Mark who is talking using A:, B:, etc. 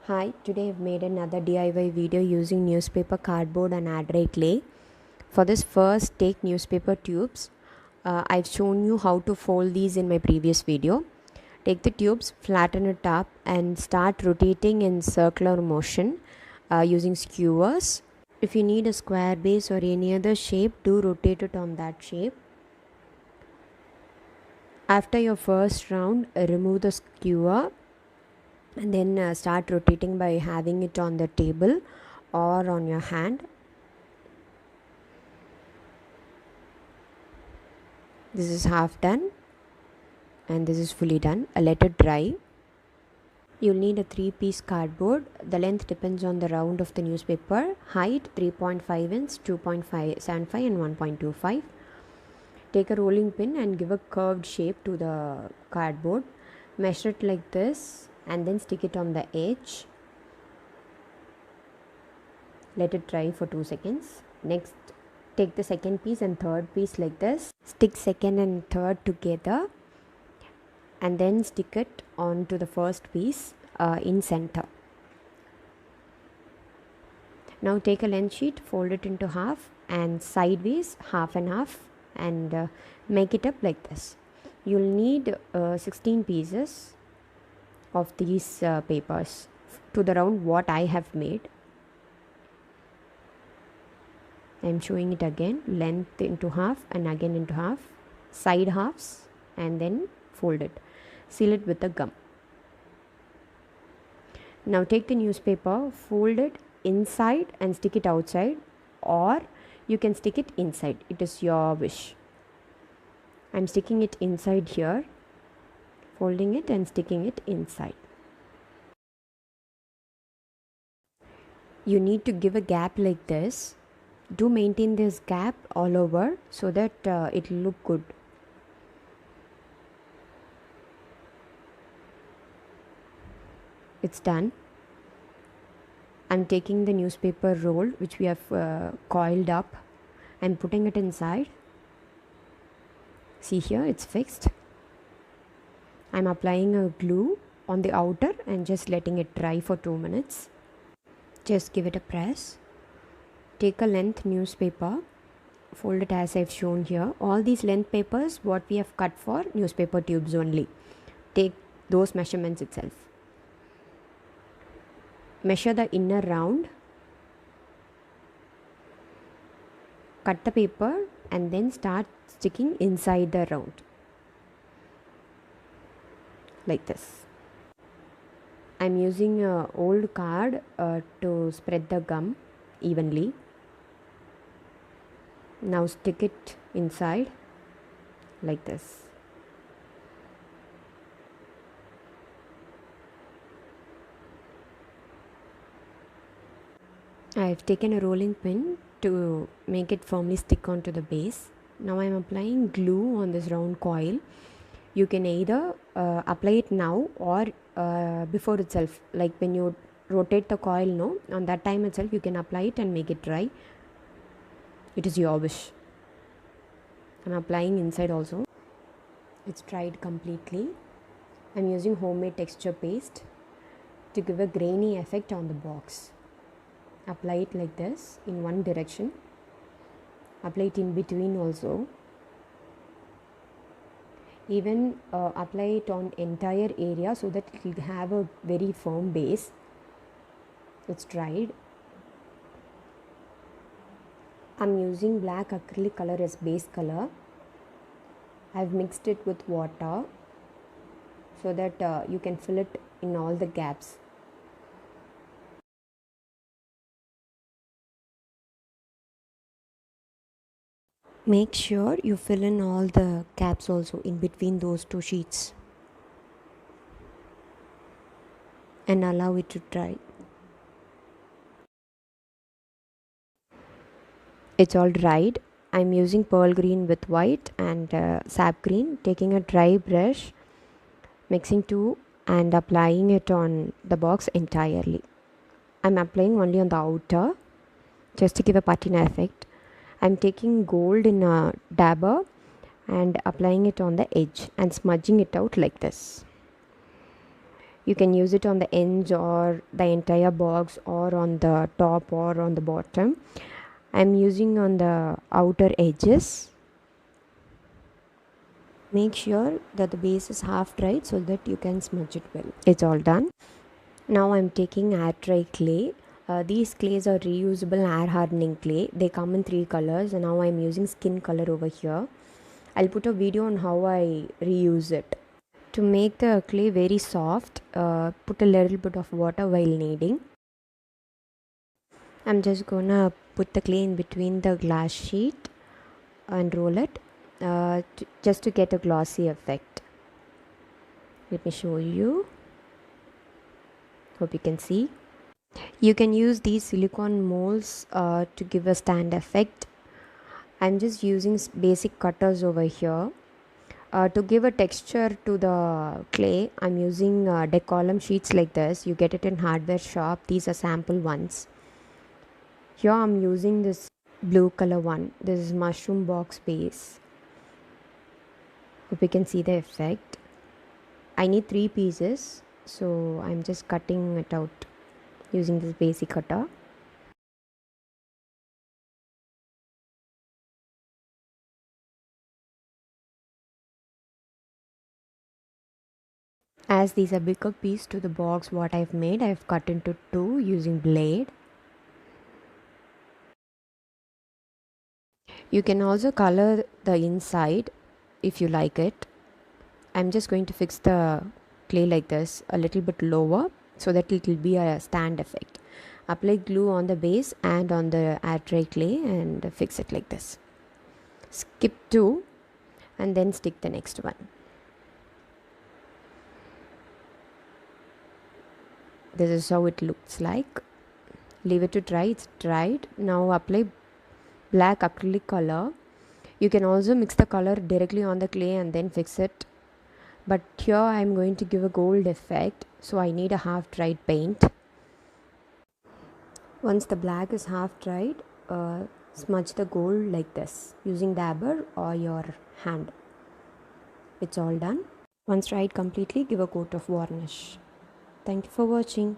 A: Hi, today I've made another DIY video using newspaper, cardboard and adray clay. For this, first take newspaper tubes. I've shown you how to fold these in my previous video. Take the tubes, flatten it up and start rotating in circular motion using skewers. If you need a square base or any other shape, do rotate it on that shape. After your first round, remove the skewer and then start rotating by having it on the table or on your hand. This is half done and this is fully done. Let it dry. You'll need a 3-piece cardboard. The length depends on the round of the newspaper. Height 3.5 inch, 2.75 and 1.25. Take a rolling pin and give a curved shape to the cardboard. Measure it like this and then stick it on the edge. Let it dry for 2 seconds. Next, take the second piece and third piece like this. Stick second and third together and then stick it onto the first piece in center. Now take a length sheet, fold it into half and sideways half and half and make it up like this. You'll need 16 pieces of these papers to the round what I have made. I am showing it again, length into half and again into half, side halves and then fold it. Seal it with the gum. Now take the newspaper, fold it inside and stick it outside, or you can stick it inside. It is your wish. I am sticking it inside here, folding it and sticking it inside. You need to give a gap like this. Do maintain this gap all over so that it will look good. It's done. I'm taking the newspaper roll which we have coiled up and putting it inside. See here, it's fixed. I'm applying a glue on the outer and just letting it dry for 2 minutes. Just give it a press. Take a length newspaper, fold it as I've shown here. All these length papers what we have cut for newspaper tubes only. Take those measurements itself. Measure the inner round. Cut the paper and then start sticking inside the round. Like this. I'm using an old card to spread the gum evenly. Now stick it inside like this. I have taken a rolling pin to make it firmly stick onto the base. Now I am applying glue on this round coil. You can either apply it now or before itself, like when you rotate the coil, no, on that time itself you can apply it and make it dry. It is your wish. I'm applying inside also. It's dried completely. I'm using homemade texture paste to give a grainy effect on the box. Apply it like this in one direction. Apply it in between also. Even apply it on entire area so that it will have a very firm base. It's dried. I'm using black acrylic color as base color. I've mixed it with water so that you can fill it in all the gaps. Make sure you fill in all the gaps also in between those two sheets and allow it to dry. It's all dried. I'm using pearl green with white and sap green. Taking a dry brush, mixing two and applying it on the box entirely. I'm applying only on the outer just to give a patina effect. I'm taking gold in a dabber and applying it on the edge and smudging it out like this. You can use it on the ends or the entire box or on the top or on the bottom. I'm using on the outer edges. Make sure that the base is half dried so that you can smudge it well. It's all done. Now I'm taking air dry clay. These clays are reusable air hardening clay. They come in 3 colors, and now I'm using skin color over here. I'll put a video on how I reuse it. To make the clay very soft, put a little bit of water while kneading. I'm just gonna put the clay in between the glass sheet and roll it just to get a glossy effect. Let me show you. Hope you can see. You can use these silicone molds to give a stand effect. I'm just using basic cutters over here. To give a texture to the clay, I'm using decolam sheets like this. You get it in hardware shop. These are sample ones. Here I'm using this blue color one. This is mushroom box base. Hope you can see the effect. I need 3 pieces, so I'm just cutting it out using this basic cutter. As these are bigger piece to the box what I've made, I've cut into 2 using blade. You can also color the inside if you like it. I'm just going to fix the clay like this a little bit lower so that it will be a stand effect. Apply glue on the base and on the air dry clay and fix it like this. Skip 2 and then stick the next one. This is how it looks like. Leave it to dry. It's dried. Now apply black acrylic color. You can also mix the color directly on the clay and then fix it, but here I'm going to give a gold effect, so I need a half dried paint. Once the black is half dried, smudge the gold like this using dabber or your hand. It's all done. Once dried completely, give a coat of varnish. Thank you for watching.